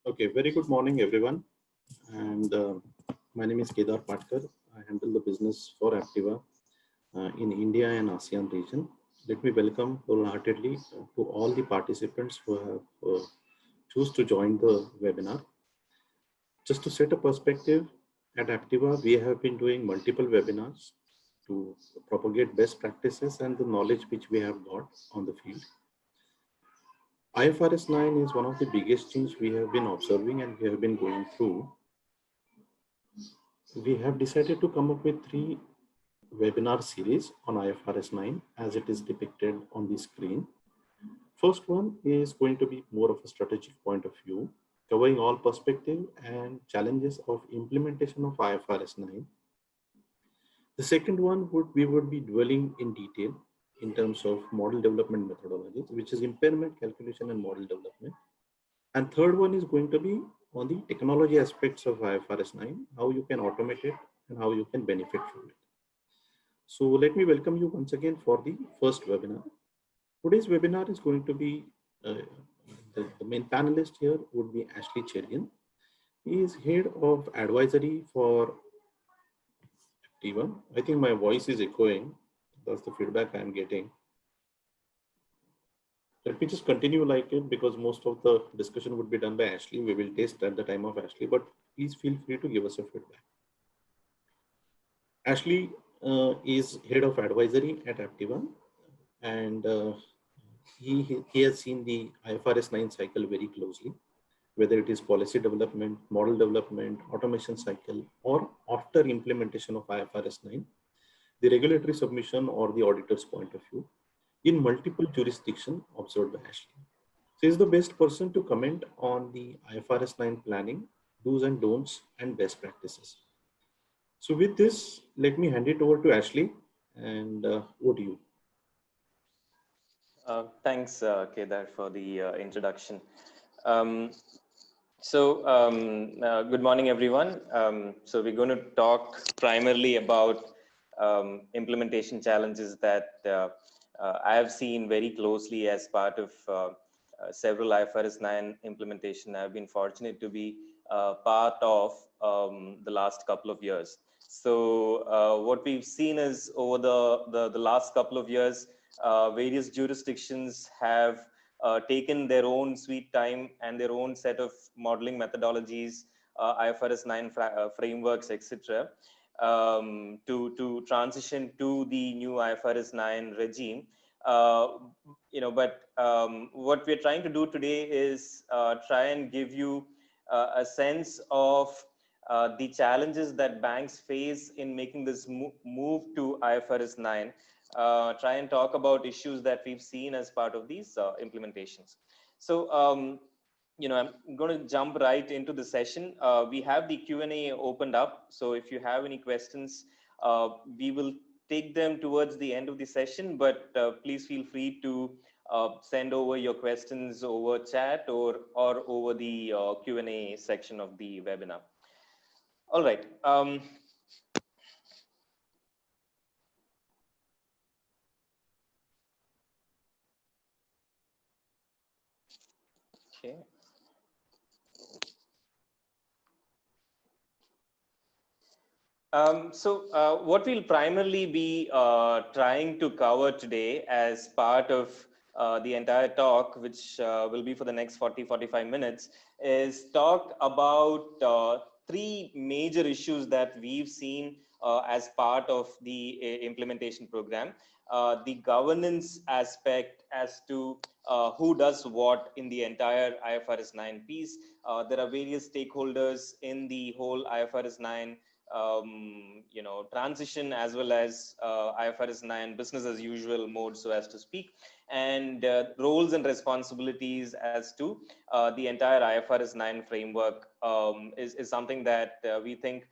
Okay, very good morning, everyone. And my name is Kedar Patkar. I handle the business for Aptivaa in India and ASEAN region. Let me welcome wholeheartedly to all the participants who have choose to join the webinar. Just to set a perspective, at Aptivaa, we have been doing multiple webinars to propagate best practices and the knowledge which we have got on the field. IFRS 9 is one of the biggest things we have been observing and we have been going through. We have decided to come up with 3 webinar series on IFRS 9 as it is depicted on the screen. First one is going to be more of a strategic point of view, covering all perspective and challenges of implementation of IFRS 9. The second one we would be dwelling in detail in terms of model development methodologies, which is impairment calculation and model development. And third one is going to be on the technology aspects of IFRS 9, how you can automate it and how you can benefit from it. So let me welcome you once again for the first webinar. Today's webinar is going to be, the main panelist here would be Ashley Cherian. He is head of advisory for Aptivaa. I think my voice is echoing. That's the feedback I am getting. Let me just continue like it because most of the discussion would be done by Ashley. We will test at the time of Ashley, but please feel free to give us a feedback. Ashley is head of advisory at Aptivaa, and he has seen the IFRS 9 cycle very closely, whether it is policy development, model development, automation cycle, or after implementation of IFRS 9, the regulatory submission or the auditor's point of view in multiple jurisdictions observed by Ashley. She is the best person to comment on the IFRS 9 planning, do's and don'ts, and best practices. So with this, let me hand it over to Ashley and over to you. Thanks, Kedar, for the introduction. Good morning, everyone. So we're going to talk primarily about implementation challenges that I have seen very closely as part of several IFRS 9 implementation. I've been fortunate to be part of the last couple of years. So what we've seen is over the last couple of years, various jurisdictions have taken their own sweet time and their own set of modeling methodologies, IFRS 9 frameworks, etc., to transition to the new IFRS 9 regime. But what we're trying to do today is try and give you a sense of the challenges that banks face in making this move to IFRS 9. Try and talk about issues that we've seen as part of these implementations. So, I'm going to jump right into the session. We have the Q&A opened up. So if you have any questions, we will take them towards the end of the session, but please feel free to send over your questions over chat or over the Q&A section of the webinar. All right. Okay. What we'll primarily be trying to cover today as part of the entire talk, which will be for the next 40-45 minutes, is talk about 3 major issues that we've seen as part of the implementation program. The governance aspect as to who does what in the entire IFRS 9 piece. There are various stakeholders in the whole IFRS 9 transition, as well as IFRS 9 business as usual mode, so as to speak, and roles and responsibilities as to the entire IFRS 9 framework is something that we think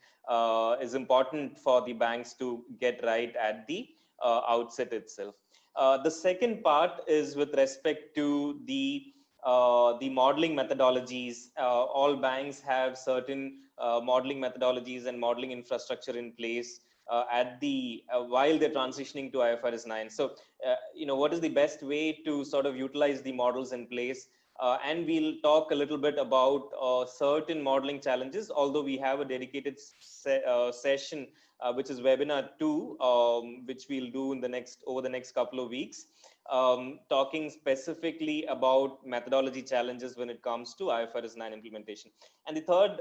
is important for the banks to get right at the outset itself. The second part is with respect to the modeling methodologies. All banks have certain modeling methodologies and modeling infrastructure in place at the while they're transitioning to IFRS 9. So, what is the best way to sort of utilize the models in place and we'll talk a little bit about certain modeling challenges, although we have a dedicated session, which is webinar 2, which we'll do in over the next couple of weeks, talking specifically about methodology challenges when it comes to IFRS 9 implementation. And the third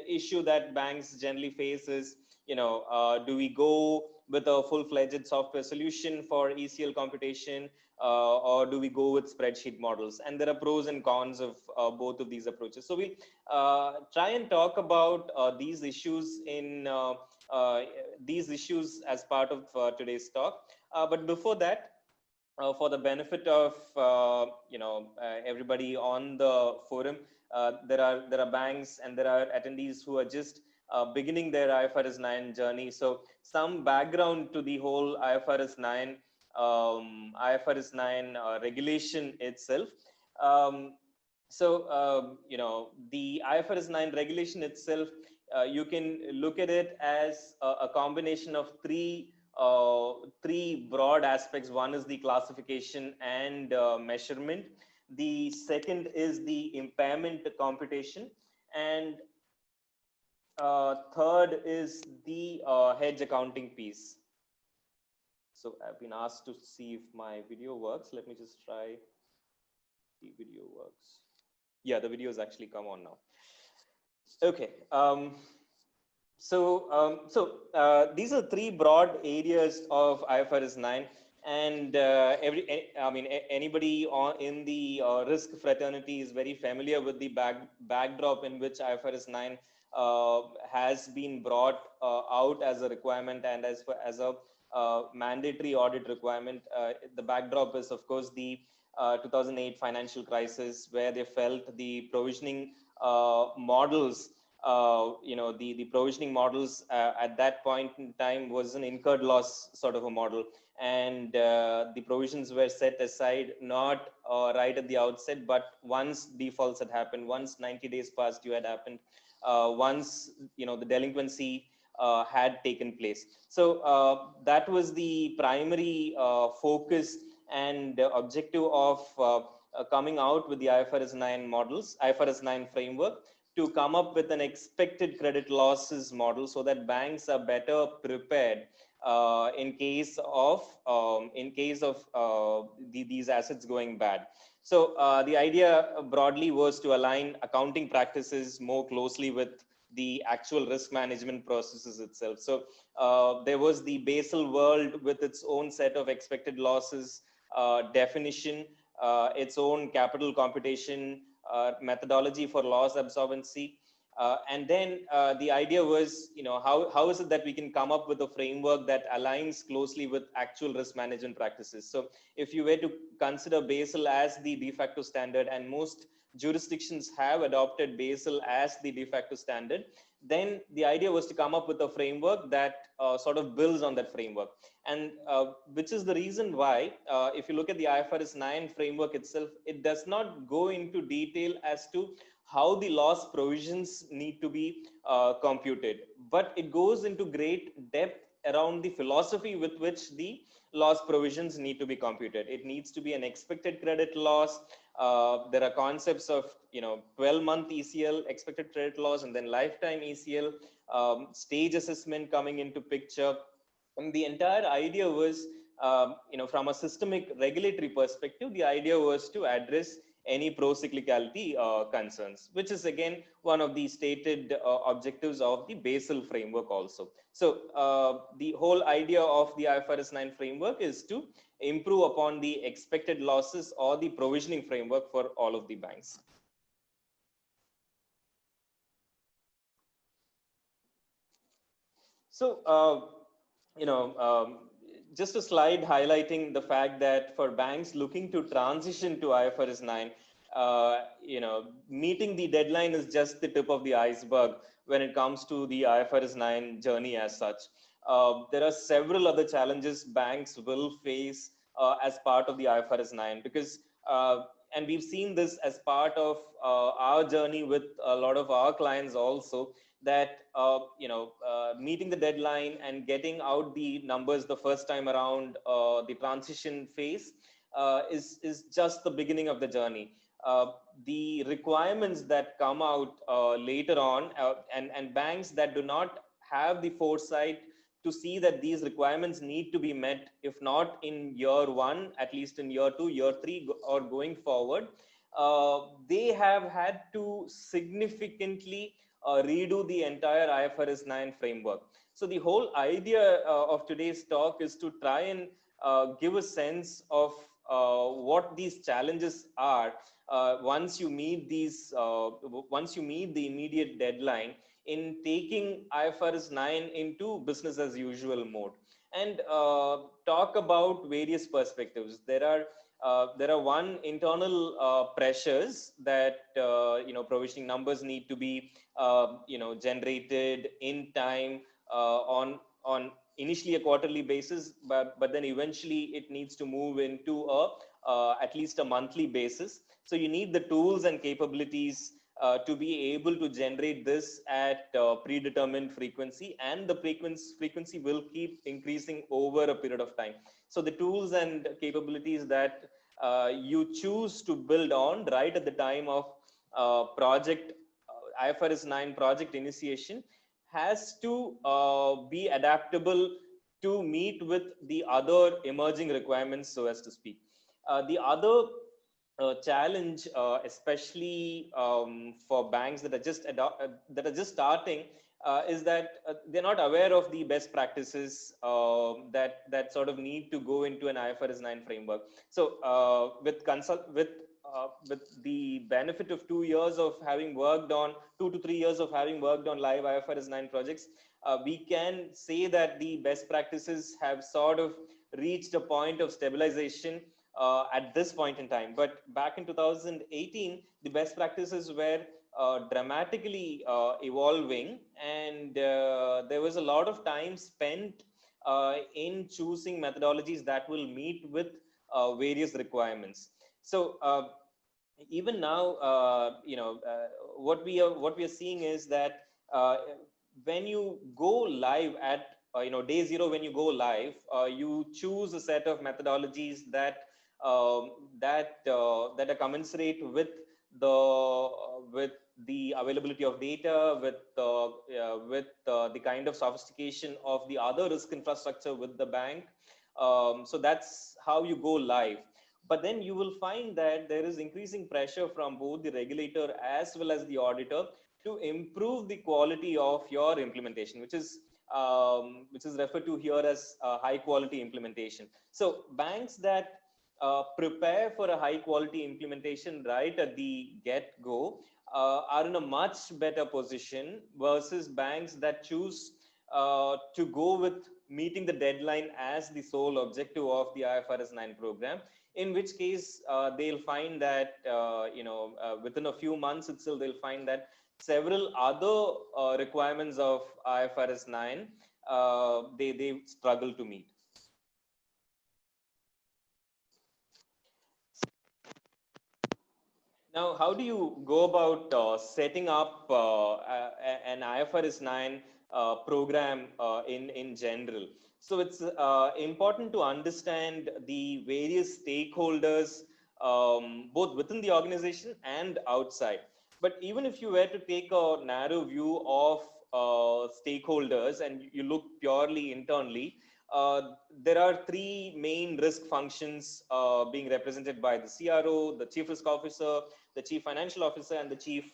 issue that banks generally face is, do we go with a full-fledged software solution for ECL computation, or do we go with spreadsheet models? And there are pros and cons of both of these approaches. So we try and talk about these issues as part of today's talk. But before that, for the benefit of everybody on the forum, there are banks and there are attendees who are just beginning their IFRS 9 journey. So some background to the whole IFRS 9 regulation itself. The IFRS 9 regulation itself, you can look at it as a combination of three broad aspects. One is the classification and measurement. The second is the impairment computation, and third is the hedge accounting piece. So I've been asked to see if my video works. Let me just try. The video works. Yeah, the video has actually come on now. Okay. These are three broad areas of IFRS 9, and anybody in the risk fraternity is very familiar with the backdrop in which IFRS 9 has been brought out as a requirement and as a mandatory audit requirement. The backdrop is, of course, the 2008 financial crisis, where they felt the provisioning models. The provisioning models at that point in time was an incurred loss sort of a model, and the provisions were set aside not right at the outset, but once defaults had happened, once 90 days past due had happened, once the delinquency had taken place. So that was the primary focus and objective of coming out with the IFRS 9 models, IFRS 9 framework, to come up with an expected credit losses model so that banks are better prepared in case of these assets going bad. So the idea broadly was to align accounting practices more closely with the actual risk management processes itself. So there was the Basel world with its own set of expected losses definition, its own capital computation methodology for loss absorbency. And then the idea was, how is it that we can come up with a framework that aligns closely with actual risk management practices? So if you were to consider Basel as the de facto standard, and most jurisdictions have adopted Basel as the de facto standard, then the idea was to come up with a framework that sort of builds on that framework. And which is the reason why, if you look at the IFRS 9 framework itself, it does not go into detail as to how the loss provisions need to be computed, but it goes into great depth around the philosophy with which the loss provisions need to be computed. It needs to be an expected credit loss. There are concepts of 12-month ECL, expected credit loss, and then lifetime ECL, stage assessment coming into picture. And the entire idea was, from a systemic regulatory perspective, the idea was to address any pro-cyclicality concerns, which is again one of the stated objectives of the Basel framework also. So the whole idea of the IFRS 9 framework is to improve upon the expected losses or the provisioning framework for all of the banks. So, just a slide highlighting the fact that for banks looking to transition to IFRS 9, meeting the deadline is just the tip of the iceberg when it comes to the IFRS 9 journey as such. There are several other challenges banks will face as part of the IFRS 9, because and we've seen this as part of our journey with a lot of our clients also, that meeting the deadline and getting out the numbers the first time around the transition phase is just the beginning of the journey. the requirements that come out later on, and banks that do not have the foresight to see that these requirements need to be met, if not in year one, at least in year two, year three, or going forward, they have had to significantly redo the entire IFRS 9 framework. So the whole idea of today's talk is to try and give a sense of what these challenges are once you meet the immediate deadline in taking IFRS 9 into business as usual mode, and talk about various perspectives. There are one internal pressures that provisioning numbers need to be generated in time on initially a quarterly basis, but then eventually it needs to move into a at least a monthly basis. So you need the tools and capabilities to be able to generate this at predetermined frequency, and the frequency will keep increasing over a period of time. So the tools and capabilities that you choose to build on right at the time of project IFRS 9 project initiation has to be adaptable to meet with the other emerging requirements, so as to speak. The other challenge, especially for banks that are just starting, is that they're not aware of the best practices that sort of need to go into an IFRS 9 framework. So with the benefit of 2 years of having worked on 2 to 3 years of having worked on live IFRS 9 projects, we can say that the best practices have sort of reached a point of stabilization at this point in time. But back in 2018, the best practices were dramatically evolving, and there was a lot of time spent in choosing methodologies that will meet with various requirements. So even now, what we are seeing is that when you go live at day zero, when you go live, you choose a set of methodologies that that are commensurate with the availability of data, with the kind of sophistication of the other risk infrastructure with the bank. So that's how you go live. But then you will find that there is increasing pressure from both the regulator as well as the auditor to improve the quality of your implementation, which is referred to here as high quality implementation. So banks that prepare for a high quality implementation right at the get go are in a much better position versus banks that choose to go with meeting the deadline as the sole objective of the IFRS 9 program, in which case they'll find that within a few months itself, they'll find that several other requirements of IFRS 9 they struggle to meet. Now, how do you go about setting up an IFRS 9 program in general? So it's important to understand the various stakeholders, both within the organization and outside. But even if you were to take a narrow view of stakeholders and you look purely internally, there are three main risk functions being represented by the CRO, the Chief Risk Officer, the Chief Financial Officer, and the Chief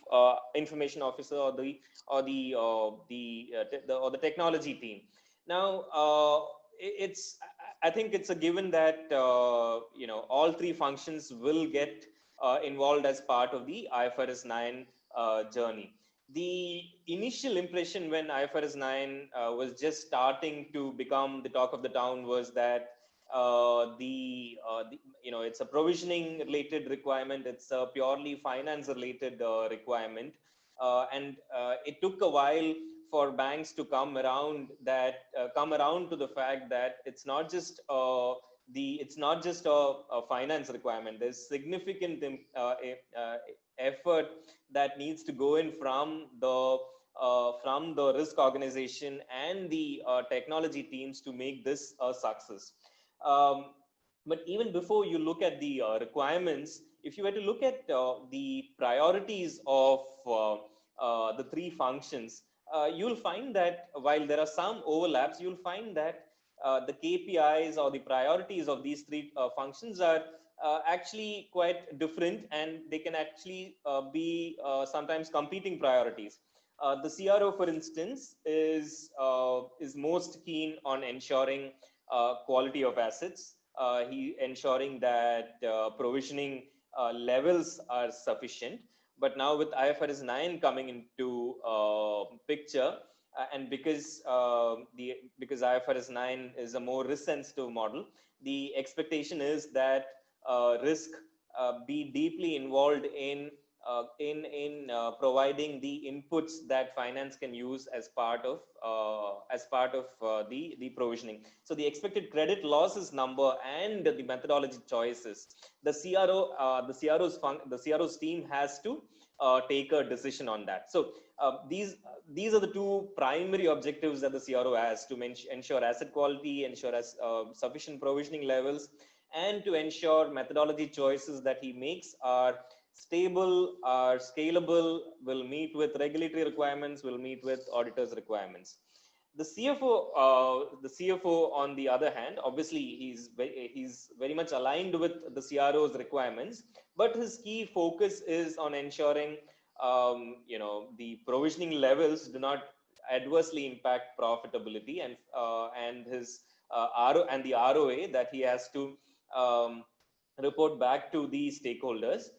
Information Officer, or the technology team. Now, I think it's a given that all three functions will get involved as part of the IFRS 9 journey. The initial impression when IFRS 9 was just starting to become the talk of the town was that it's a provisioning related requirement, it's a purely finance related requirement, and it took a while for banks to come around to the fact that it's not just a finance requirement. There's significant effort that needs to go in from the risk organization and the technology teams to make this a success. But even before you look at the requirements, if you were to look at the priorities of the three functions, you'll find that while there are some overlaps, you'll find that the KPIs or the priorities of these three functions are actually quite different, and they can actually be sometimes competing priorities. The CRO, for instance, is most keen on ensuring quality of assets. He ensuring that provisioning levels are sufficient. But now with IFRS 9 coming into picture, and because IFRS 9 is a more risk sensitive model, the expectation is that risk be deeply involved in providing the inputs that finance can use as part of the provisioning. So the expected credit losses number and the methodology choices, the CRO's team has to take a decision on that. So these are the two primary objectives that the CRO has to ensure asset quality, ensure sufficient provisioning levels, and to ensure methodology choices that he makes are stable, are scalable, will meet with regulatory requirements, will meet with auditors' requirements. The CFO, on the other hand, obviously he's very much aligned with the CRO's requirements, but his key focus is on ensuring the provisioning levels do not adversely impact profitability, and his and the ROA that he has to um, report back to the stakeholders.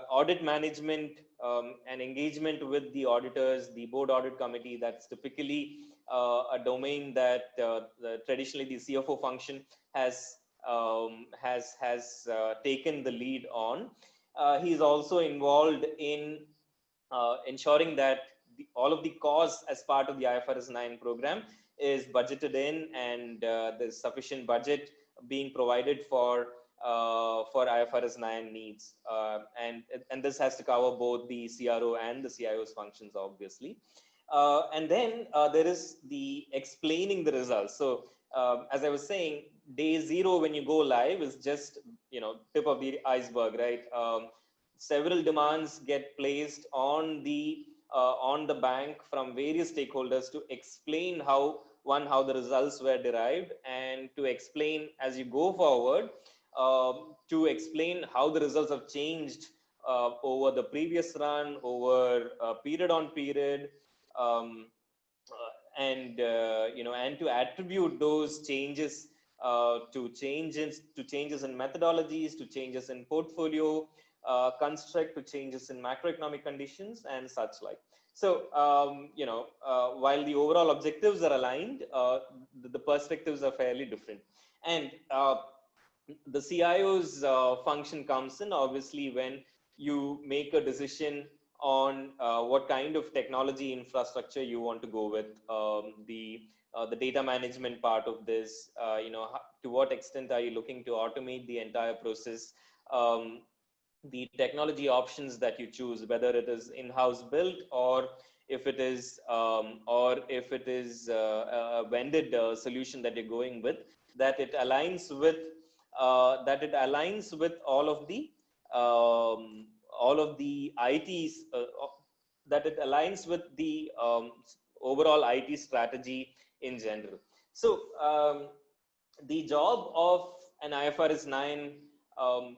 Audit management and engagement with the auditors, the board audit committee, that's typically a domain that traditionally the CFO function has taken the lead on. He's also involved in ensuring that all of the costs as part of the IFRS 9 program is budgeted in, and there's sufficient budget being provided for IFRS 9 needs, and this has to cover both the CRO and the CIO's functions, obviously. And then there is the explaining the results. So as I was saying, day zero when you go live is just tip of the iceberg, right? Several demands get placed on the bank from various stakeholders to explain how the results were derived, and to explain as you go forward, to explain how the results have changed over the previous run, over period on period, um, and to attribute those changes to changes in methodologies, to changes in portfolio construct, to changes in macroeconomic conditions, and such like. So while the overall objectives are aligned, the perspectives are fairly different. And the CIO's function comes in obviously when you make a decision on what kind of technology infrastructure you want to go with, the data management part of this, to what extent are you looking to automate the entire process, the technology options that you choose, whether it is in-house built, or if it is a vended solution that you're going with, that it aligns with all of the ITs, that it aligns with the overall IT strategy in general. So the job of an IFRS 9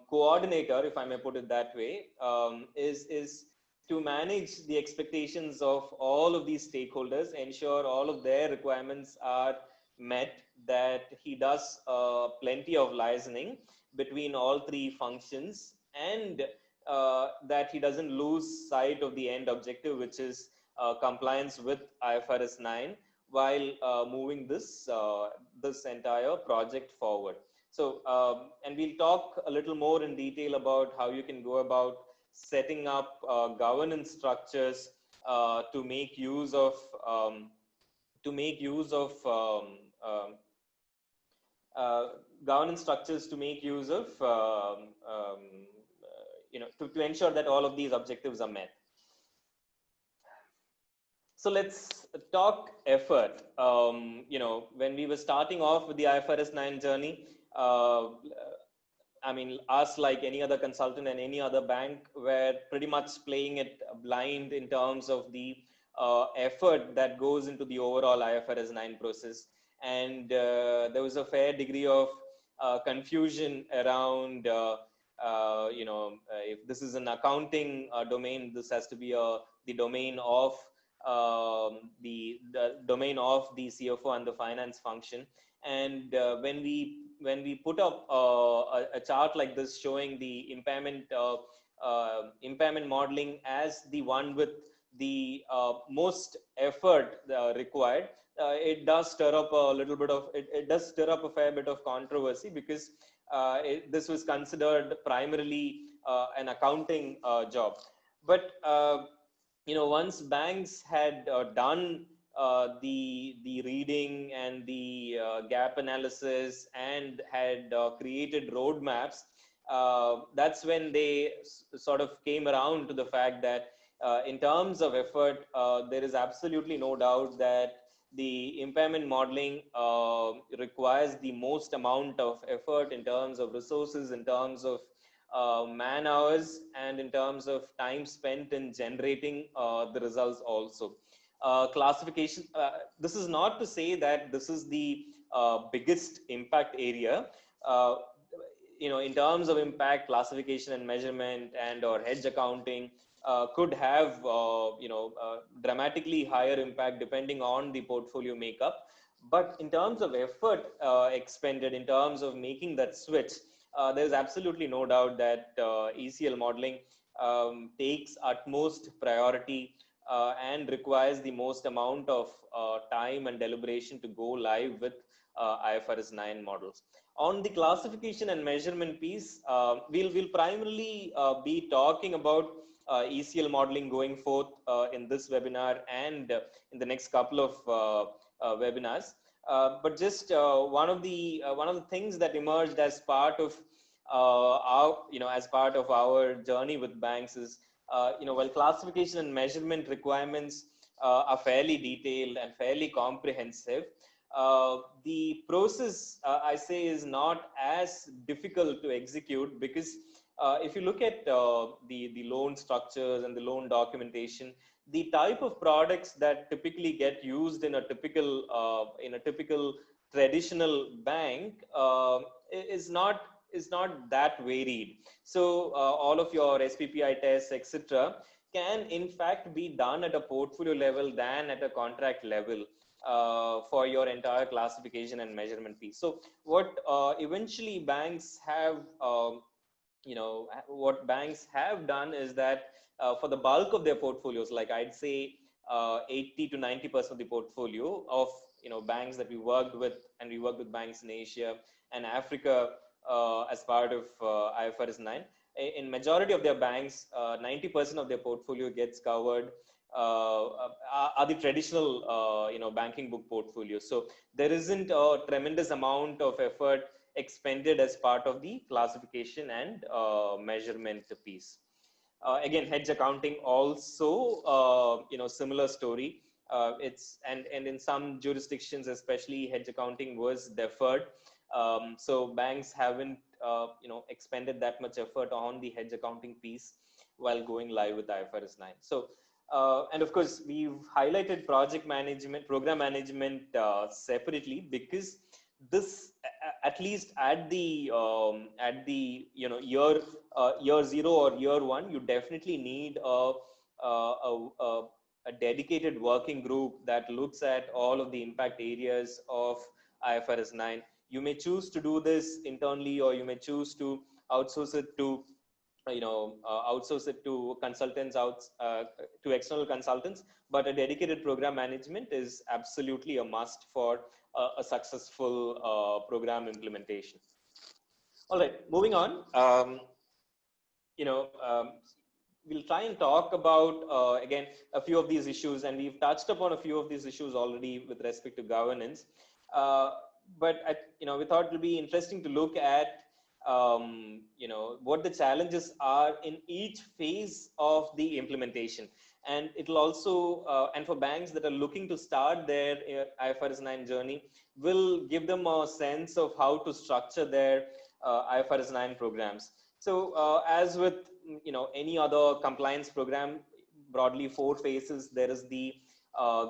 coordinator, if I may put it that way, is to manage the expectations of all of these stakeholders, ensure all of their requirements are met, that he does plenty of liaising between all three functions, and that he doesn't lose sight of the end objective, which is compliance with IFRS 9, while moving this entire project forward. So, and we'll talk a little more in detail about how you can go about setting up governance structures to make use of governance structures to make use of to ensure that all of these objectives are met. So let's talk effort. When we were starting off with the IFRS 9 journey, I mean, us, like any other consultant and any other bank, were pretty much playing it blind in terms of the effort that goes into the overall IFRS 9 process. And there was a fair degree of confusion around, if this is an accounting domain, this has to be the domain of the domain of the CFO and the finance function. And when we put up a chart like this showing the impairment modeling as the one with the most effort required, it does stir up a little bit of it does stir up a fair bit of controversy, because this was considered primarily an accounting job. But once banks had done the reading and the gap analysis and had created roadmaps, that's when they sort of came around to the fact that in terms of effort, there is absolutely no doubt that the impairment modeling requires the most amount of effort in terms of resources, in terms of man hours, and in terms of time spent in generating the results also. Classification, this is not to say that this is the biggest impact area. Uh, in terms of impact, classification and measurement and or hedge accounting could have dramatically higher impact depending on the portfolio makeup. But in terms of effort expended in terms of making that switch, there's absolutely no doubt that ECL modeling takes utmost priority and requires the most amount of time and deliberation to go live with IFRS 9 models. On the classification and measurement piece, we'll primarily be talking about ECL modeling going forth in this webinar and in the next couple of webinars. But just one of the things that emerged as part of our journey with banks is, while classification and measurement requirements are fairly detailed and fairly comprehensive, the process, I say, is not as difficult to execute, because if you look at the loan structures and the loan documentation, the type of products that typically get used in a typical traditional bank is not that varied. So all of your SPPI tests, etc., can in fact be done at a portfolio level than at a contract level for your entire classification and measurement piece. So what eventually banks have what banks have done is that for the bulk of their portfolios, like I'd say 80 to 90% of the portfolio of banks that we worked with, and we worked with banks in Asia and Africa as part of IFRS 9. In majority of their banks, 90% of their portfolio gets covered are the traditional banking book portfolio. So there isn't a tremendous amount of effort expended as part of the classification and measurement piece. Again, hedge accounting also, similar story. And in some jurisdictions, especially, hedge accounting was deferred. So banks haven't, expended that much effort on the hedge accounting piece while going live with IFRS 9. So, and of course, we've highlighted project management, program management separately, because this, at least at the year zero or year one, you definitely need a dedicated working group that looks at all of the impact areas of IFRS 9. You may choose to do this internally, or you may choose to outsource it to consultants to external consultants. But a dedicated program management is absolutely a must for a successful program implementation. All right, moving on. We'll try and talk about again a few of these issues, and we've touched upon a few of these issues already with respect to governance. But we thought it would be interesting to look at what the challenges are in each phase of the implementation. And it'll also, and for banks that are looking to start their IFRS 9 journey, will give them a sense of how to structure their IFRS 9 programs. So as with any other compliance program, broadly 4 phases. There is the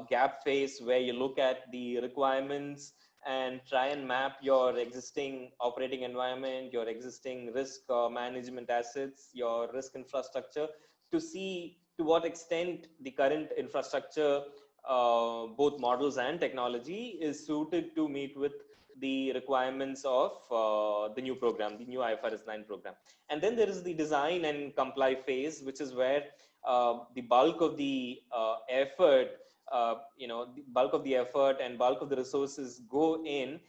gap phase, where you look at the requirements and try and map your existing operating environment, your existing risk management assets, your risk infrastructure, to see to what extent the current infrastructure, both models and technology, is suited to meet with the requirements of the new program, the new IFRS 9 program. And then there is the design and comply phase, which is where the bulk of the effort, the bulk of the effort and bulk of the resources go in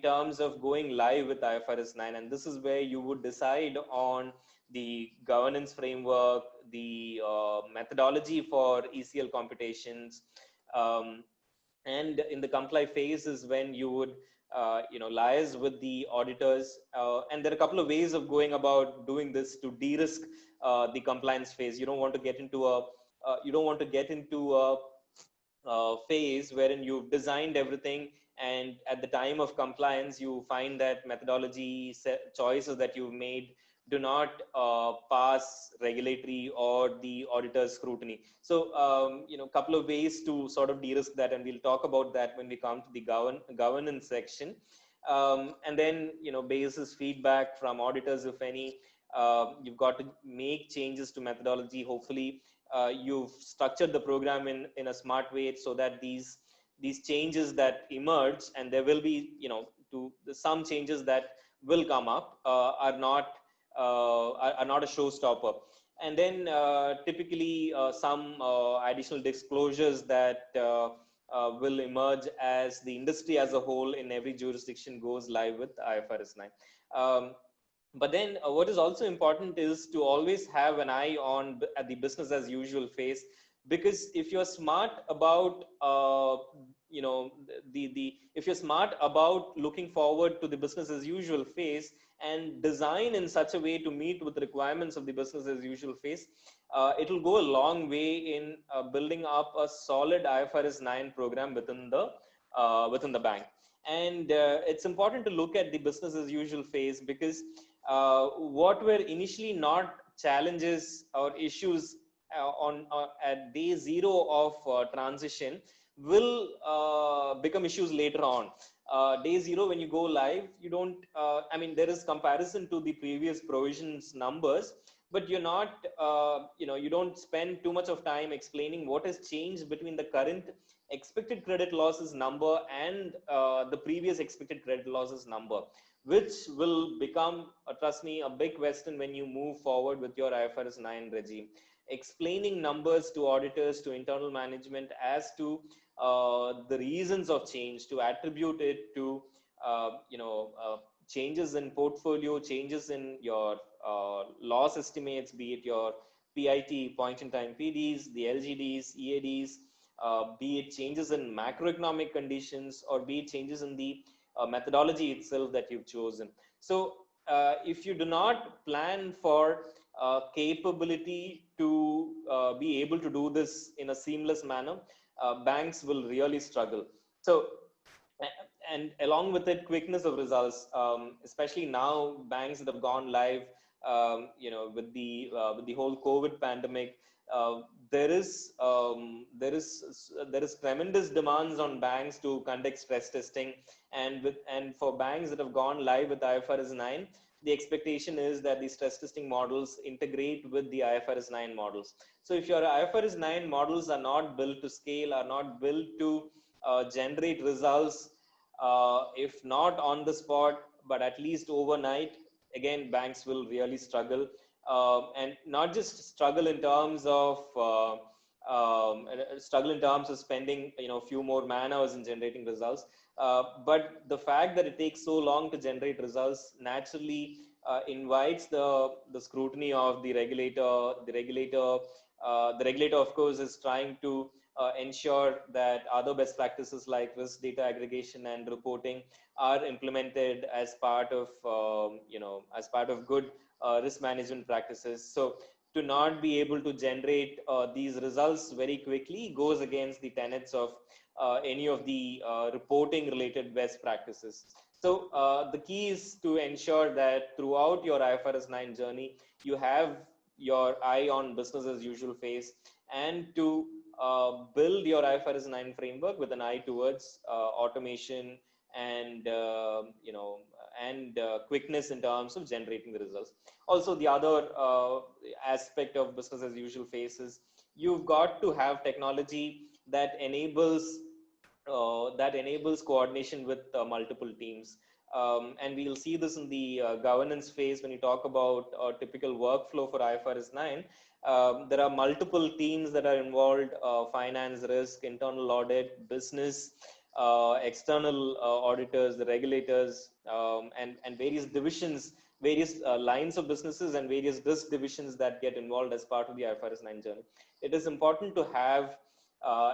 terms of going live with IFRS 9. And this is where you would decide on the governance framework, the methodology for ECL computations, um, and in the comply phase is when you would liaise with the auditors, and there are a couple of ways of going about doing this to de-risk the compliance phase. You don't want to get into a phase wherein you've designed everything, and at the time of compliance you find that methodology choices that you've made do not pass regulatory or the auditor's scrutiny. So couple of ways to sort of de-risk that, and we'll talk about that when we come to the governance section. And then basis feedback from auditors, if any. You've got to make changes to methodology. Hopefully you've structured the program in a smart way, so that these changes that emerge, and there will be some changes that will come up, are not a showstopper. And then typically some additional disclosures that will emerge as the industry as a whole in every jurisdiction goes live with IFRS 9. But then what is also important is to always have an eye on at the business as usual phase, because if you're smart about if you're smart about looking forward to the business as usual phase and design in such a way to meet with the requirements of the business as usual phase, it will go a long way in building up a solid IFRS 9 program within the bank. And it's important to look at the business as usual phase, because what were initially not challenges or issues at day zero of transition will become issues later on. Day zero, when you go live, you don't there is comparison to the previous provisions numbers, but you're not you don't spend too much of time explaining what has changed between the current expected credit losses number and the previous expected credit losses number, which will become, trust me, a big question when you move forward with your IFRS 9 regime. Explaining numbers to auditors, to internal management, as to the reasons of change, to attribute it to changes in portfolio, changes in your loss estimates, be it your PIT, point in time PDs, the LGDs, EADs, be it changes in macroeconomic conditions, or be it changes in the methodology itself that you've chosen. So if you do not plan for capability to be able to do this in a seamless manner, banks will really struggle. So, and along with it, quickness of results, especially now banks that have gone live, with the whole COVID pandemic, there is tremendous demands on banks to conduct stress testing, and for banks that have gone live with IFRS 9, the expectation is that the stress testing models integrate with the IFRS 9 models. So if your IFRS 9 models are not built to scale, are not built to generate results, if not on the spot, but at least overnight, again, banks will really struggle. And not just struggle in terms of spending a few more man hours in generating results, but the fact that it takes so long to generate results naturally invites the scrutiny of the regulator. The regulator, of course, is trying to ensure that other best practices like risk data aggregation and reporting are implemented as part of good risk management practices. So to not be able to generate these results very quickly goes against the tenets of any of the reporting related best practices. So the key is to ensure that throughout your IFRS 9 journey, you have your eye on business as usual phase, and to build your IFRS 9 framework with an eye towards automation and quickness in terms of generating the results. Also, the other aspect of business as usual phase is you've got to have technology that enables coordination with multiple teams. And we'll see this in the governance phase when you talk about a typical workflow for IFRS 9. There are multiple teams that are involved: finance, risk, internal audit, business, external auditors, the regulators, and various divisions, various lines of businesses, and various risk divisions that get involved as part of the IFRS 9 journey. It is important to have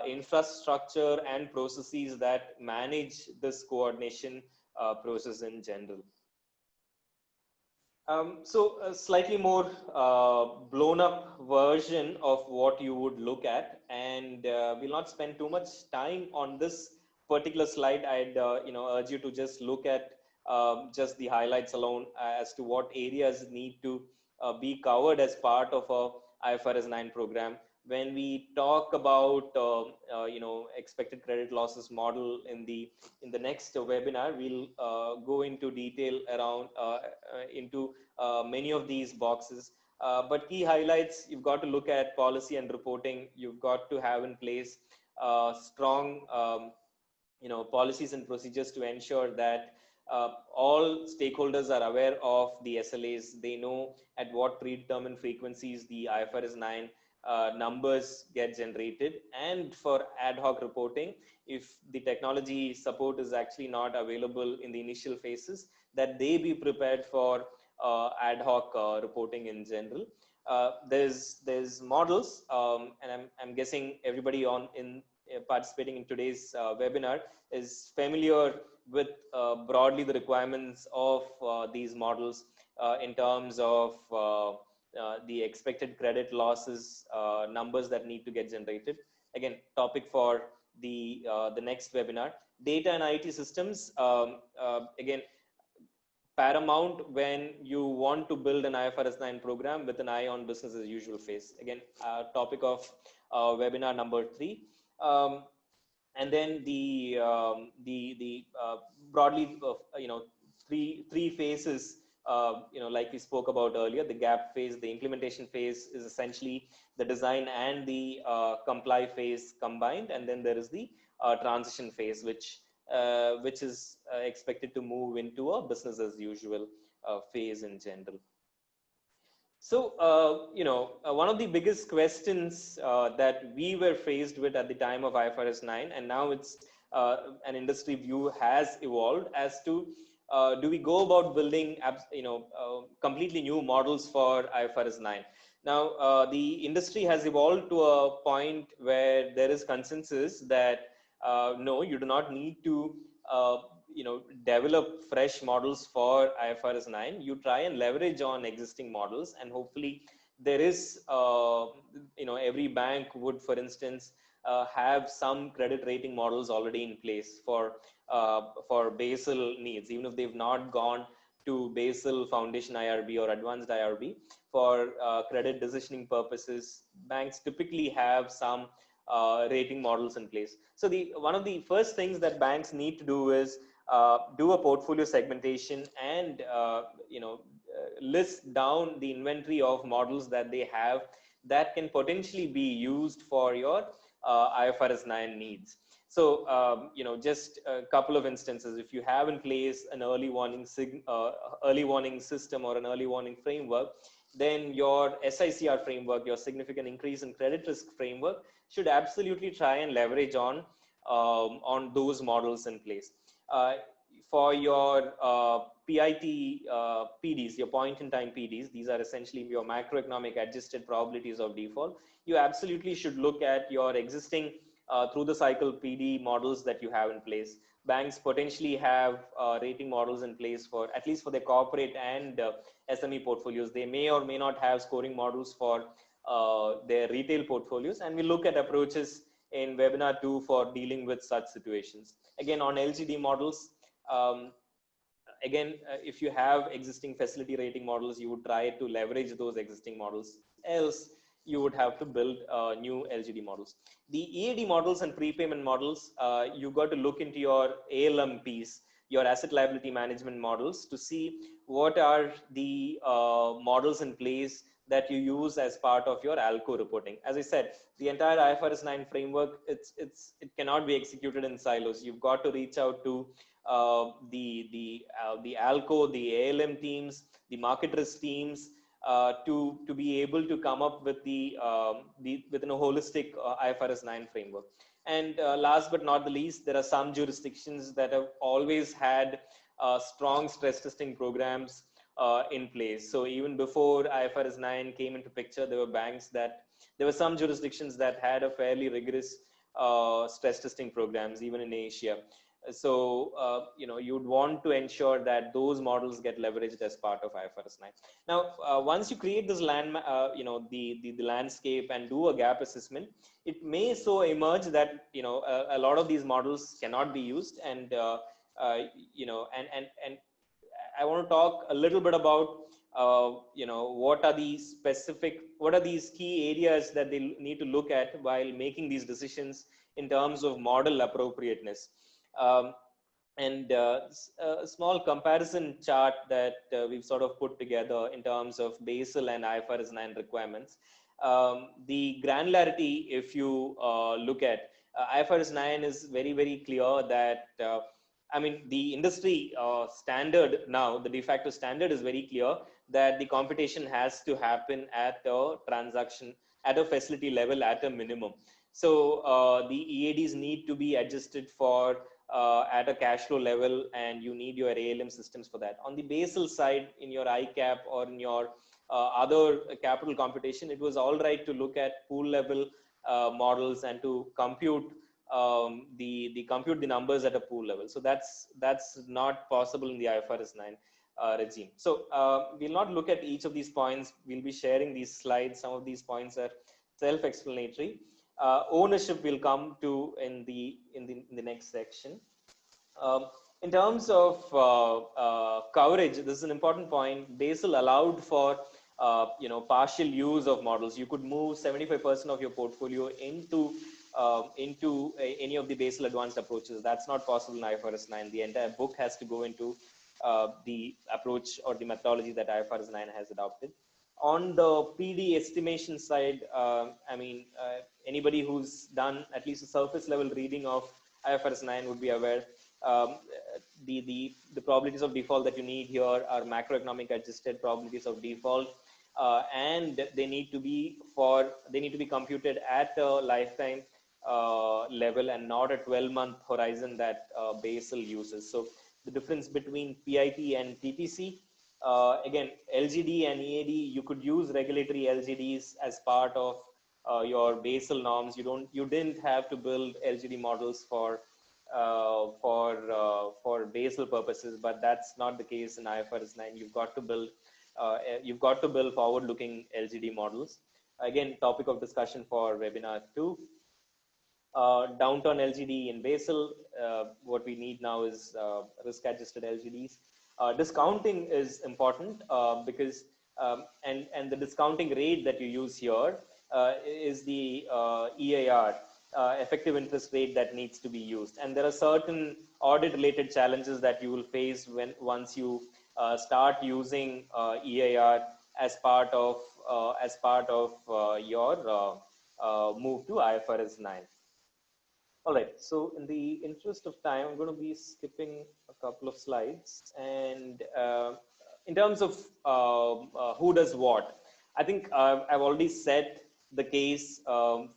infrastructure and processes that manage this coordination process in general. So a slightly more blown up version of what you would look at, and we'll not spend too much time on this particular slide. I'd urge you to just look at just the highlights alone as to what areas need to be covered as part of a IFRS 9 program. When we talk about expected credit losses model in the next webinar, we'll go into detail around into many of these boxes. But key highlights: you've got to look at policy and reporting. You've got to have in place strong policies and procedures to ensure that all stakeholders are aware of the SLAs. They know at what predetermined frequencies the IFRS 9 numbers get generated. And for ad hoc reporting, if the technology support is actually not available in the initial phases, that they be prepared for ad hoc reporting in general. There's models, and I'm guessing everybody participating in today's webinar is familiar with broadly the requirements of these models in terms of the expected credit losses numbers that need to get generated. Again, topic for the next webinar. Data and IT systems, again, paramount when you want to build an IFRS 9 program with an eye on business as usual phase. Again, topic of webinar number 3. And then the broadly three phases, like we spoke about earlier. The gap phase, the implementation phase, is essentially the design and the comply phase combined, and then there is the transition phase, which is expected to move into a business as usual phase in general. So, one of the biggest questions that we were faced with at the time of IFRS 9, and now it's an industry view has evolved as to do we go about building completely new models for IFRS 9? Now, the industry has evolved to a point where there is consensus that no, you do not need to develop fresh models for IFRS 9. You try and leverage on existing models, and hopefully there is every bank would, for instance, have some credit rating models already in place for Basel needs, even if they've not gone to Basel Foundation IRB or Advanced IRB. For credit decisioning purposes, banks typically have some rating models in place. So one of the first things that banks need to do is do a portfolio segmentation and list down the inventory of models that they have that can potentially be used for your IFRS 9 needs. So just a couple of instances: if you have in place an early warning system or an early warning framework, then your SICR framework, your significant increase in credit risk framework, should absolutely try and leverage on those models in place. For your PIT PDs, your point-in-time PDs, these are essentially your macroeconomic adjusted probabilities of default. You absolutely should look at your existing through-the-cycle PD models that you have in place. Banks potentially have rating models in place for at least for their corporate and SME portfolios. They may or may not have scoring models for their retail portfolios, and we look at approaches in webinar 2 for dealing with such situations. Again, on LGD models, Again, if you have existing facility rating models, you would try to leverage those existing models. Else, you would have to build new LGD models. The EAD models and prepayment models, you got to look into your ALM piece, your asset liability management models, to see what are the models in place that you use as part of your ALCO reporting. As I said, the entire IFRS 9 framework, it cannot be executed in silos. You've got to reach out to the ALCO, the ALM teams, the market risk teams, to be able to come up with within a holistic IFRS 9 framework. And last but not the least, there are some jurisdictions that have always had strong stress testing programs in place. So even before IFRS 9 came into picture, there were some jurisdictions that had a fairly rigorous stress testing programs, even in Asia. So, you'd want to ensure that those models get leveraged as part of IFRS 9. Now, once you create this the landscape and do a gap assessment, it may so emerge that, a lot of these models cannot be used. And, and I want to talk a little bit about, what are these key areas that they need to look at while making these decisions in terms of model appropriateness. And a small comparison chart that we've sort of put together in terms of Basel and IFRS 9 requirements. The granularity, if you look at IFRS 9, is very, very clear that, the industry standard now, the de facto standard is very clear that the computation has to happen at a transaction, at a facility level at a minimum. So the EADs need to be adjusted for at a cash flow level, and you need your ALM systems for that. On the Basel side, in your ICAP or in your other capital computation, it was all right to look at pool level models and to compute compute the numbers at a pool level. So that's not possible in the IFRS 9 regime. So we'll not look at each of these points. We'll be sharing these slides. Some of these points are self-explanatory. Ownership will come to in the next section. In terms of coverage, this is an important point. Basel allowed for partial use of models. You could move 75% of your portfolio into any of the Basel advanced approaches. That's not possible in IFRS 9. The entire book has to go into the approach or the methodology that IFRS 9 has adopted. On the PD estimation side, anybody who's done at least a surface level reading of IFRS 9 would be aware. The probabilities of default that you need here are macroeconomic adjusted probabilities of default, and they need to be computed at a lifetime level and not a 12-month horizon that Basel uses. So the difference between PIT and TTC, again, LGD and EAD, you could use regulatory LGDs as part of your Basel norms. You didn't have to build LGD models for Basel purposes, but that's not the case in IFRS 9. You've got to build forward-looking LGD models. Again, topic of discussion for webinar 2. Downturn LGD in Basel. What we need now is risk-adjusted LGDs. Discounting is important because and the discounting rate that you use here is the EIR, effective interest rate, that needs to be used. And there are certain audit-related challenges that you will face once you start using EIR as part of your move to IFRS 9. All right, so in the interest of time, I'm going to be skipping a couple of slides. And in terms of who does what, I think I've already set the case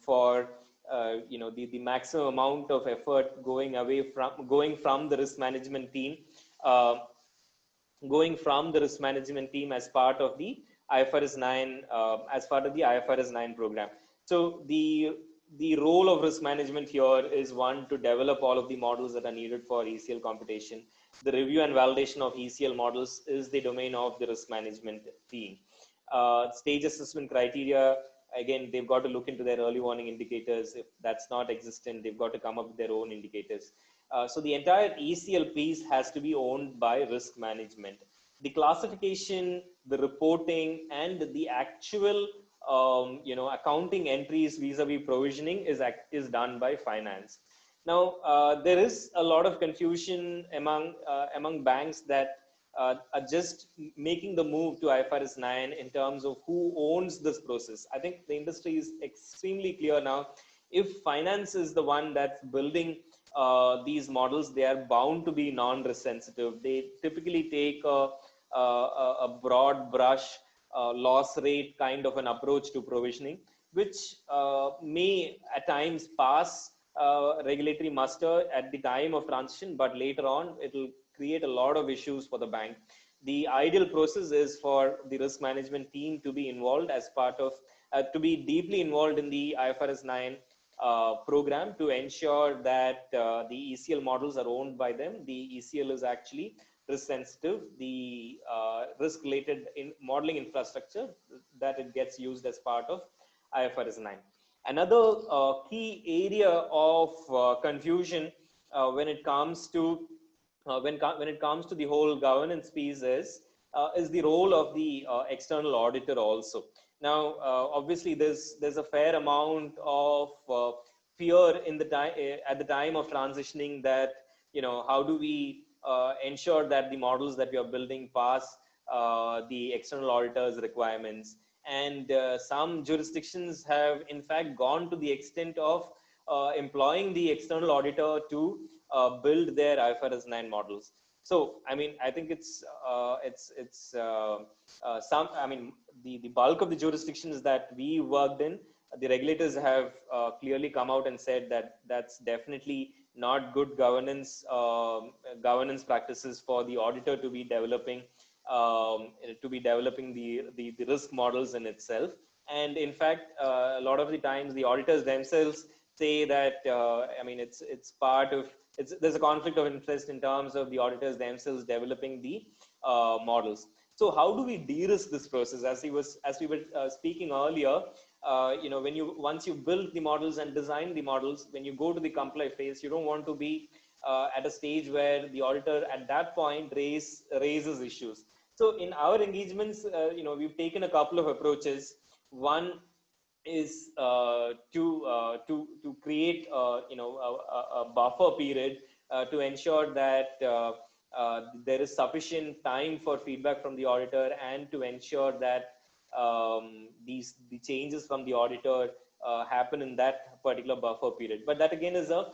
for the maximum amount of effort going from the risk management team, as part of the IFRS 9 program. So the role of risk management here is, one, to develop all of the models that are needed for ECL computation. The review and validation of ECL models is the domain of the risk management team. Stage assessment criteria, again, they've got to look into their early warning indicators. If that's not existent, they've got to come up with their own indicators. So the entire ECL piece has to be owned by risk management. The classification, the reporting, and the actual accounting entries vis-a-vis provisioning is done by finance. Now, there is a lot of confusion among banks that are just making the move to IFRS 9 in terms of who owns this process. I think the industry is extremely clear now. If finance is the one that's building these models, they are bound to be non-risk sensitive. They typically take a broad brush loss rate kind of an approach to provisioning, which may at times pass regulatory muster at the time of transition, but later on it will create a lot of issues for the bank. The ideal process is for the risk management team to be involved as part of, to be deeply involved in the IFRS 9 program to ensure that the ECL models are owned by them. The ECL is actually risk sensitive. The risk related in modeling infrastructure that it gets used as part of IFRS 9. Another key area of confusion when it comes to when it comes to the whole governance piece is the role of the external auditor also. Now, obviously, there's a fair amount of fear in the time at the time of transitioning that how do we ensure that the models that we are building pass the external auditors requirements, and some jurisdictions have in fact gone to the extent of employing the external auditor to build their IFRS 9 models. So, I mean, I think it's some. I mean, the bulk of the jurisdictions that we worked in, the regulators have clearly come out and said that that's definitely not good governance practices for the auditor to be developing the risk models in itself. And in fact, a lot of the times the auditors themselves say that I mean it's part of there's a conflict of interest in terms of the auditors themselves developing the models. So how do we de-risk this process? As we were speaking earlier, when you once you build the models and design the models, when you go to the comply phase, you don't want to be at a stage where the auditor at that point raises issues. So in our engagements, we've taken a couple of approaches. One is to create a buffer period to ensure that there is sufficient time for feedback from the auditor, and to ensure that the changes from the auditor happen in that particular buffer period. But that again is a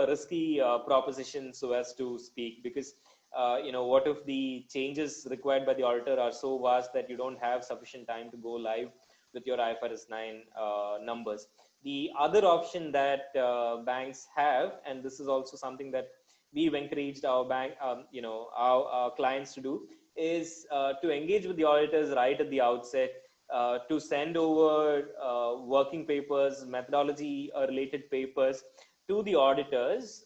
risky proposition, so as to speak, because what if the changes required by the auditor are so vast that you don't have sufficient time to go live with your IFRS 9 numbers. The other option that banks have, and this is also something that we've encouraged our bank, our clients to do, is to engage with the auditors right at the outset, to send over working papers, methodology related papers to the auditors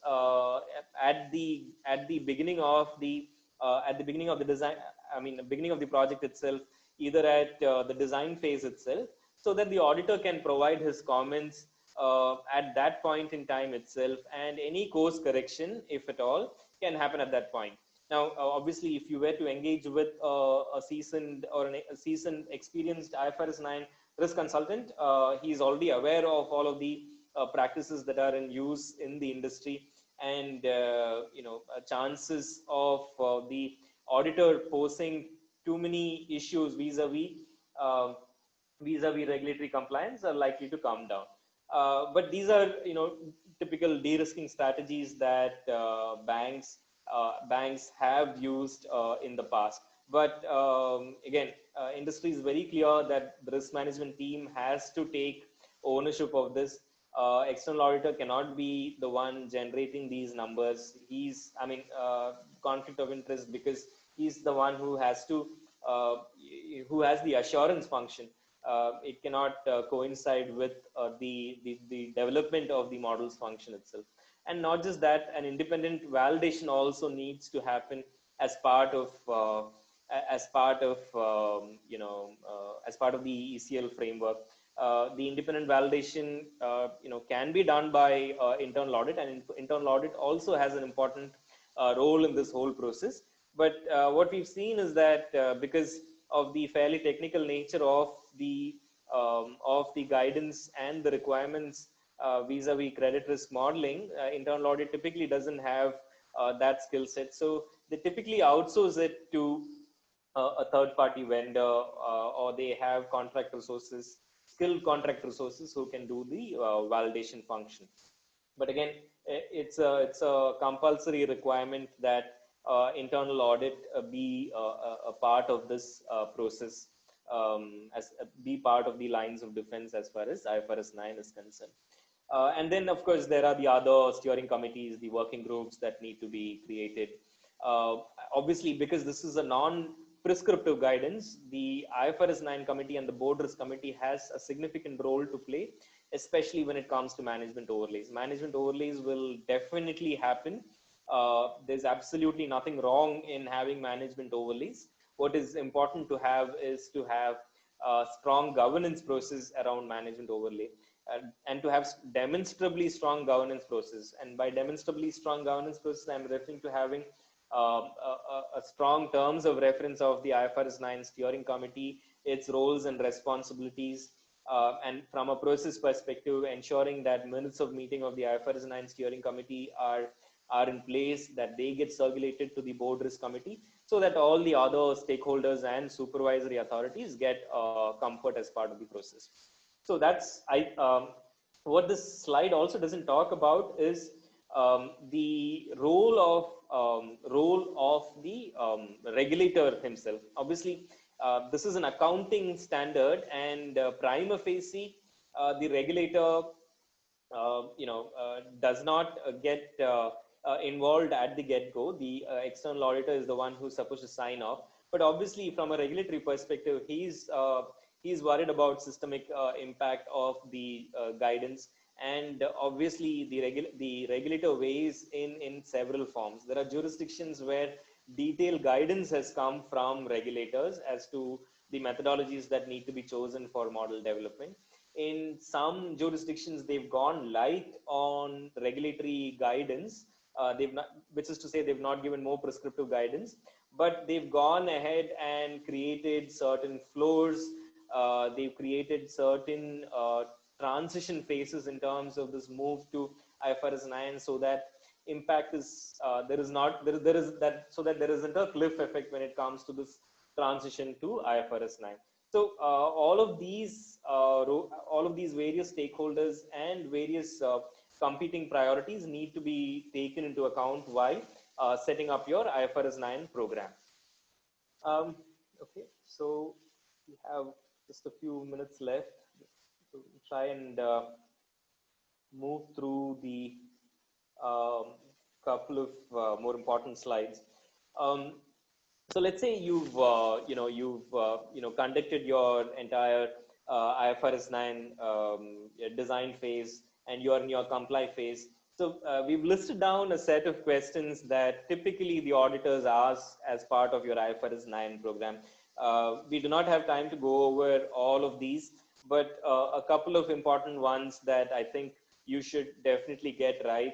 at the beginning of the design. I mean, the beginning of the project itself, either at the design phase itself, so that the auditor can provide his comments at that point in time itself, and any course correction, if at all, can happen at that point. Now, obviously, if you were to engage with a seasoned experienced IFRS 9 risk consultant, he is already aware of all of the practices that are in use in the industry, and chances of the auditor posing too many issues uh, vis-a-vis regulatory compliance are likely to come down. But these are typical de-risking strategies that banks have used in the past. But again, industry is very clear that the risk management team has to take ownership of this. External auditor cannot be the one generating these numbers. Conflict of interest, because he's the one uh, who has the assurance function. It cannot coincide with the development of the models function itself. And not just that, an independent validation also needs to happen as part of as part of the ECL framework. The independent validation, can be done by internal audit, and internal audit also has an important role in this whole process. But what we've seen is that because of the fairly technical nature of the guidance and the requirements vis-a-vis credit risk modeling, internal audit typically doesn't have that skill set. So they typically outsource it to a third party vendor, or they have contract resources, skilled contract resources who can do the validation function. But again, it's a compulsory requirement that internal audit be a part of this process, as be part of the lines of defense as far as IFRS 9 is concerned. And then, of course, there are the other steering committees, the working groups that need to be created. Uh, Obviously, because this is a non-prescriptive guidance, the IFRS 9 committee and the board risk committee has a significant role to play, especially when it comes to management overlays. Management overlays will definitely happen. There's absolutely nothing wrong in having management overlays. What is important to have is to have a strong governance process around management overlay, and to have demonstrably strong governance process. And by demonstrably strong governance process, I'm referring to having a strong terms of reference of the IFRS 9 steering committee, its roles and responsibilities, and from a process perspective, ensuring that minutes of meeting of the IFRS 9 steering committee are in place, that they get circulated to the board risk committee, so that all the other stakeholders and supervisory authorities get comfort as part of the process. So that's what this slide also doesn't talk about is the role of the regulator himself. Obviously, this is an accounting standard, and prima facie, the regulator does not get involved at the get-go. The external auditor is the one who's supposed to sign off. But obviously, from a regulatory perspective, he's worried about systemic impact of the guidance. And obviously, the regulator weighs in several forms. There are jurisdictions where detailed guidance has come from regulators as to the methodologies that need to be chosen for model development. In some jurisdictions, they've gone light on regulatory guidance. They've not, which is to say, they've not given more prescriptive guidance, but they've gone ahead and created certain floors. They've created certain transition phases in terms of this move to IFRS 9, so that impact is there is not there is that, so that there isn't a cliff effect when it comes to this transition to IFRS 9. So all of these various stakeholders and various competing priorities need to be taken into account while setting up your IFRS 9 program. Okay, so we have just a few minutes left to try and move through the couple of more important slides. So let's say you've conducted your entire IFRS 9 design phase, and you're in your comply phase. So we've listed down a set of questions that typically the auditors ask as part of your IFRS 9 program. We do not have time to go over all of these, but a couple of important ones that I think you should definitely get right.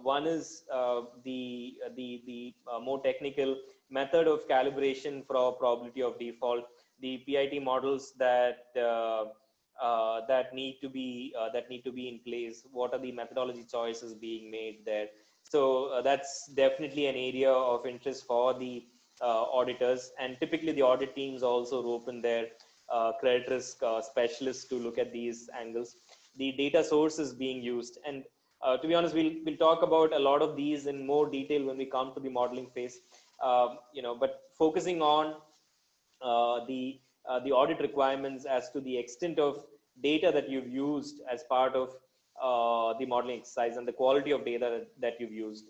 One is the more technical method of calibration for probability of default, the PIT models that need to be in place. What are the methodology choices being made there? So that's definitely an area of interest for the auditors, and typically the audit teams also open their credit risk specialists to look at these angles. The data sources being used, and to be honest, we'll talk about a lot of these in more detail when we come to the modeling phase. But focusing on the audit requirements as to the extent of data that you've used as part of the modeling exercise, and the quality of data that you've used.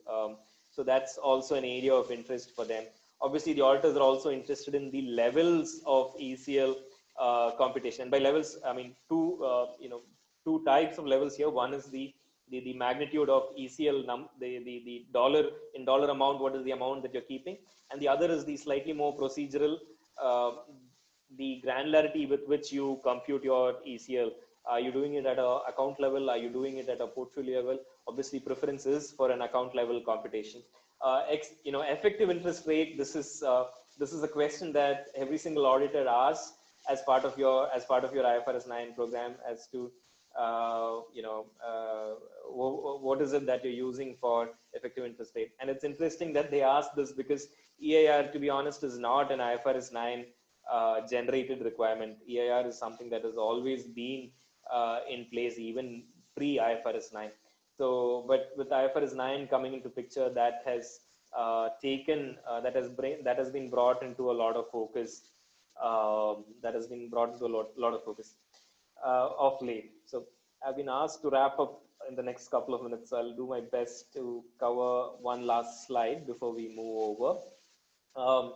So that's also an area of interest for them. Obviously, the auditors are also interested in the levels of ECL computation. By levels, I mean two types of levels here. One is the magnitude of ECL the dollar in dollar amount, what is the amount that you're keeping, and the other is the slightly more procedural, the granularity with which you compute your ECL. Are you doing it at a account level? Are you doing it at a portfolio level? Obviously, preference is for an account level computation. Effective interest rate. This is a question that every single auditor asks as part of your IFRS 9 program, as to what is it that you're using for effective interest rate. And it's interesting that they ask this, because EIR, to be honest, is not an IFRS 9 generated requirement. EIR is something that has always been in place even pre IFRS 9. So, but with IFRS 9 coming into picture, that has that has been brought into a lot of focus. Of late. So I've been asked to wrap up in the next couple of minutes. So I'll do my best to cover one last slide before we move over. Um,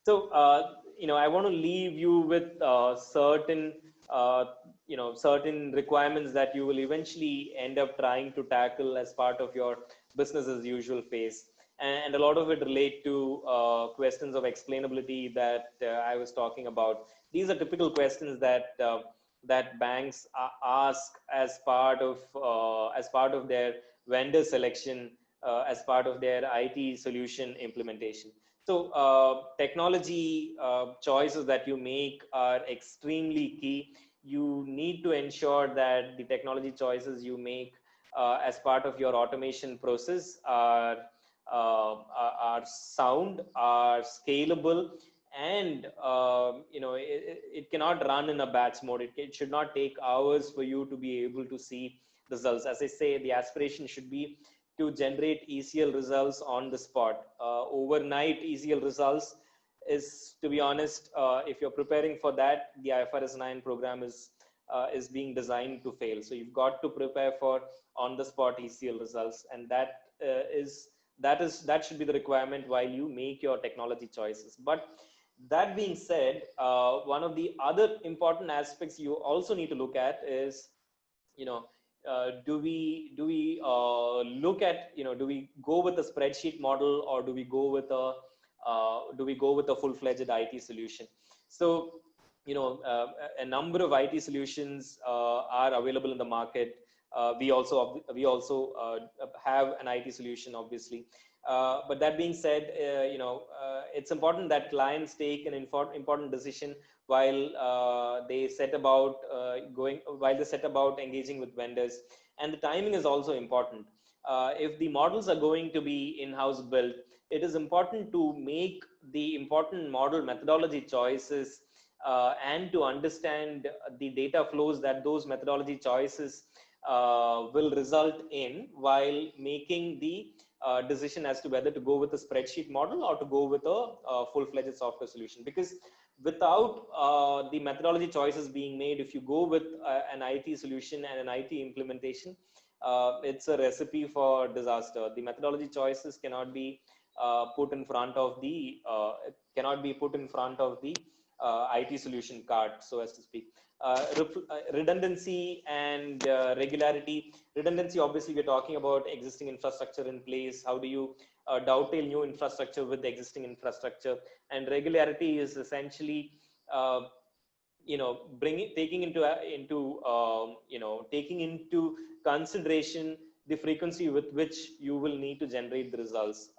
I want to leave you with certain requirements that you will eventually end up trying to tackle as part of your business as usual phase. And a lot of it relate to questions of explainability that I was talking about. These are typical questions that banks ask as part of their vendor selection, as part of their IT solution implementation. So technology choices that you make are extremely key. You need to ensure that the technology choices you make as part of your automation process are sound, are scalable, and it cannot run in a batch mode. It should not take hours for you to be able to see results. As I say, the aspiration should be to generate ECL results on the spot. Overnight ECL results is, to be honest, if you're preparing for that, the IFRS 9 program is being designed to fail. So you've got to prepare for on the spot ECL results, and that should be the requirement while you make your technology choices. But that being said, one of the other important aspects you also need to look at is, do we look at, do we go with a spreadsheet model, or do we go with a full-fledged IT solution? So, a number of IT solutions are available in the market. We also have an IT solution, obviously. But that being said, it's important that clients take an important decision while they set about engaging with vendors, and the timing is also important. If the models are going to be in-house built, it is important to make the important model methodology choices and to understand the data flows that those methodology choices will result in while making the decision as to whether to go with a spreadsheet model or to go with a full-fledged software solution. Because without the methodology choices being made, if you go with an IT solution and an IT implementation, it's a recipe for disaster. The methodology choices cannot be put in front of the IT solution cart, so as to speak. Redundancy and regularity. Redundancy, obviously, we're talking about existing infrastructure in place. How do you dovetail new infrastructure with the existing infrastructure? And regularity is essentially taking into consideration the frequency with which you will need to generate the results,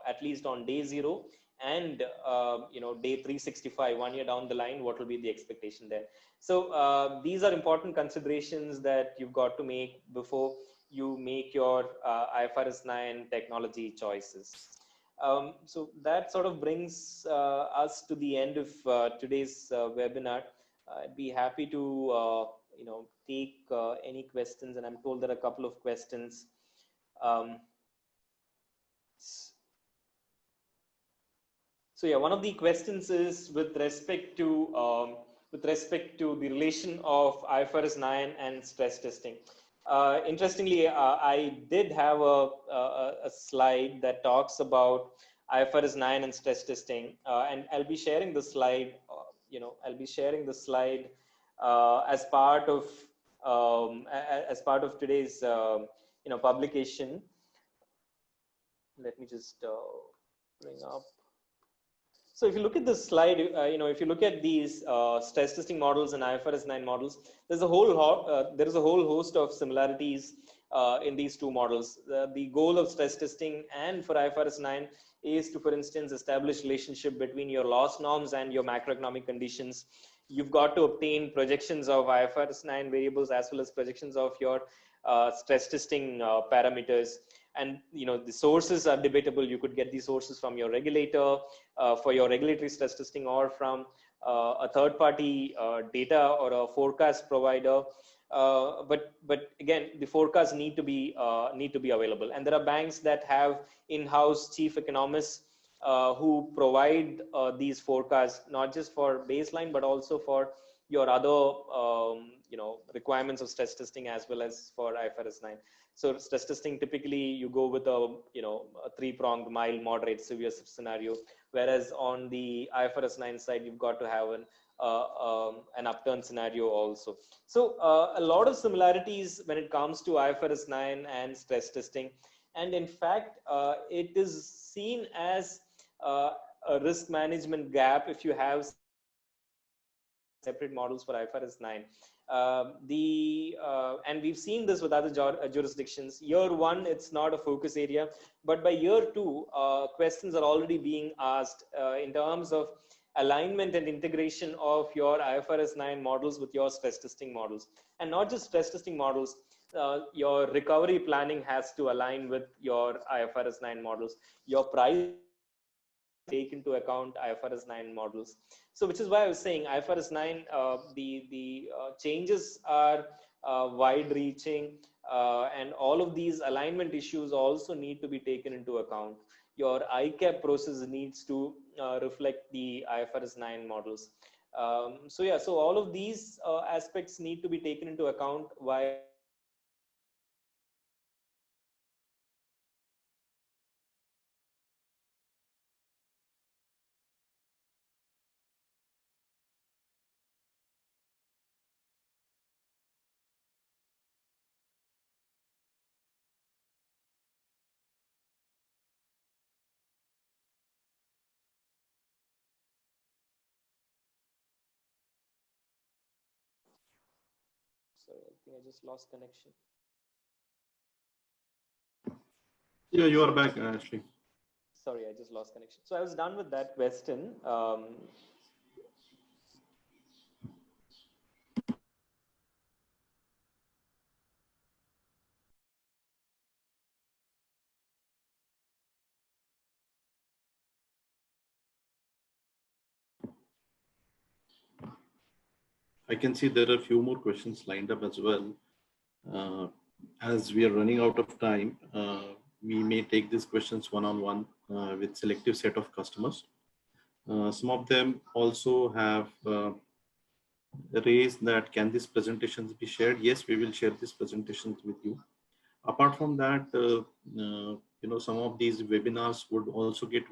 at least on day 0 and day 365, 1 year down the line. What will be the expectation there? So these are important considerations that you've got to make before you make your IFRS 9 technology choices. So that sort of brings us to the end of today's webinar. I'd be happy to take any questions, and I'm told there are a couple of questions. So yeah, one of the questions is with respect to the relation of IFRS 9 and stress testing. Interestingly, I did have a slide that talks about IFRS 9 and stress testing, and I'll be sharing the slide. As part of today's publication. Let me just bring up. So if you look at this slide, if you look at these stress testing models and IFRS 9 models, there is a whole host of similarities in these two models. The goal of stress testing and for IFRS 9 is to, for instance, establish relationship between your loss norms and your macroeconomic conditions. You've got to obtain projections of IFRS 9 variables as well as projections of your stress testing parameters. And the sources are debatable. You could get these sources from your regulator for your regulatory stress testing, or from a third party data or a forecast provider. But again, the forecasts need to be available, and there are banks that have in-house chief economists who provide these forecasts, not just for baseline but also for your other requirements of stress testing as well as for IFRS 9. So stress testing, typically you go with a three-pronged: mild, moderate, severe scenario, whereas on the IFRS 9 side you've got to have an upturn scenario also. So a lot of similarities when it comes to IFRS 9 and stress testing, and in fact it is seen as a risk management gap if you have separate models for IFRS 9. And we've seen this with other jurisdictions. Year one, it's not a focus area, but by year two, questions are already being asked in terms of alignment and integration of your IFRS 9 models with your stress testing models. And not just stress testing models, your recovery planning has to align with your IFRS 9 models. Your price take into account IFRS 9 models. So which is why I was saying IFRS 9, the changes are wide reaching, and all of these alignment issues also need to be taken into account. Your ICAP process needs to reflect the IFRS 9 models. So all of these aspects need to be taken into account while sorry, I think I just lost connection. Yeah, you are back, Ashley. Sorry, I just lost connection. So I was done with that question. I can see there are a few more questions lined up as well. As we are running out of time, we may take these questions one-on-one with selective set of customers. Some of them also have raised that, can these presentations be shared? Yes, we will share these presentations with you. Apart from that, some of these webinars would also get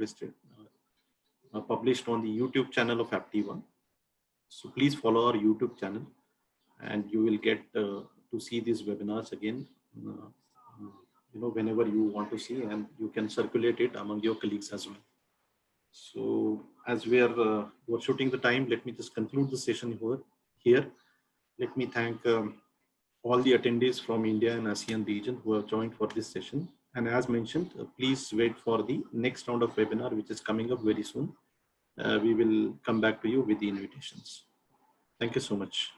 published on the YouTube channel of Aptivaa. So please follow our YouTube channel, and you will get to see these webinars again, whenever you want to see, and you can circulate it among your colleagues as well. So as we're shooting the time, let me just conclude the session here. Let me thank all the attendees from India and ASEAN region who have joined for this session. And as mentioned, please wait for the next round of webinar, which is coming up very soon. We will come back to you with the invitations. Thank you so much.